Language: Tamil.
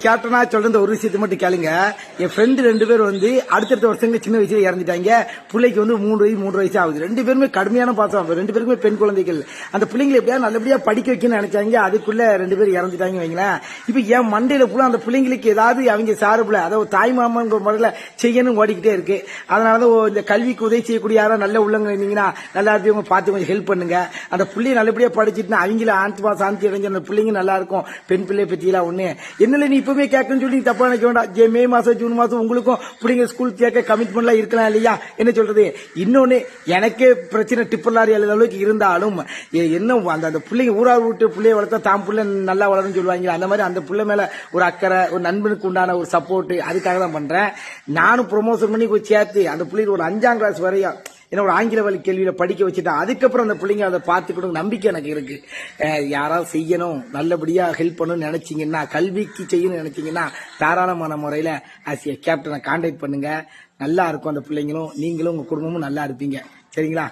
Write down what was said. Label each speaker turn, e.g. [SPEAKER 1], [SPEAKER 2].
[SPEAKER 1] கேப்டனா சொல்ற ஒரு விஷயத்தை மட்டும் கேளுங்க. என் ஃப்ரெண்டு 2 பேர் அடுத்தடுத்த வருஷங்க சின்ன வயசுல இறந்துட்டாங்க. பிள்ளைக்கு 3 வயசு ஆகுது. 2 பேருமே கடுமையான பாசம். 2 பேருக்குமே பெண் குழந்தைகள். அந்த பிள்ளைங்களை எப்படியா நல்லபடியா படிக்க வைக்கணும்னு நினைச்சாங்க. அதுக்குள்ள 2 பேர் இறந்துட்டாங்க வைங்களேன். இப்ப என் மண்டையில புள்ள அந்த பிள்ளைங்களுக்கு ஏதாவது அவங்க சார்புல அதாவது தாய் மாமன் முறையில செய்யணும் ஓடிக்கிட்டே இருக்கு. அதனாலதான் இந்த கல்விக்கு உதவி செய்யக்கூடிய யாரும் நல்ல உள்ளவங்க இருந்தீங்கன்னா நல்லா இருப்பவங்க பார்த்து கொஞ்சம் ஹெல்ப் பண்ணுங்க. அந்த பிள்ளைய நல்லபடியா படிச்சுட்டு அவங்கள சாந்தி அடைஞ்ச அந்த பிள்ளைங்க நல்லா இருக்கும். பெண் பிள்ளை பத்தியெல்லாம் ஒண்ணு என்ன நீ இப்பவே கேட்கணும்னு சொல்லி தப்பா நினைக்க வேண்டாம். மே மாசம் ஜூன் மாசம் உங்களுக்கும் பிள்ளைங்க ஸ்கூல் கேட்க கமிட்மெண்ட்லாம் இருக்கலாம் இல்லையா? என்ன சொல்றது? இன்னொன்னு எனக்கே பிரச்சனை டிப்பர்லாரி எழுத அளவுக்கு இருந்தாலும் என்ன அந்த பிள்ளைங்க ஊரார் விட்டு பிள்ளைய வளர்த்தா தான் பிள்ளை நல்லா வளரும் சொல்லுவாங்க. அந்த மாதிரி அந்த பிள்ளை மேல ஒரு அக்கறை, ஒரு நண்பனுக்கு உண்டான ஒரு சப்போர்ட், அதுக்காக தான் பண்றேன். நானும் ப்ரொமோஷன் பண்ணி சேர்த்து அந்த பிள்ளைங்க ஒரு 5ஆம் கிளாஸ் வரையும் என்ன ஒரு ஆங்கில வழி கேள்வியில படிக்க வச்சுட்டேன். அதுக்கப்புறம் அந்த பிள்ளைங்க அதை பார்த்துக்கணும் நம்பிக்கை எனக்கு இருக்கு. யாராவது செய்யணும் நல்லபடியா ஹெல்ப் பண்ணணும்னு நினைச்சீங்கன்னா, கல்விக்கு செய்யணும்னு நினைச்சீங்கன்னா தாராளமான முறையில கேப்டனை கான்டாக்ட் பண்ணுங்க. நல்லா இருக்கும் அந்த பிள்ளைங்களும், நீங்களும் உங்க குடும்பமும் நல்லா இருப்பீங்க. சரிங்களா?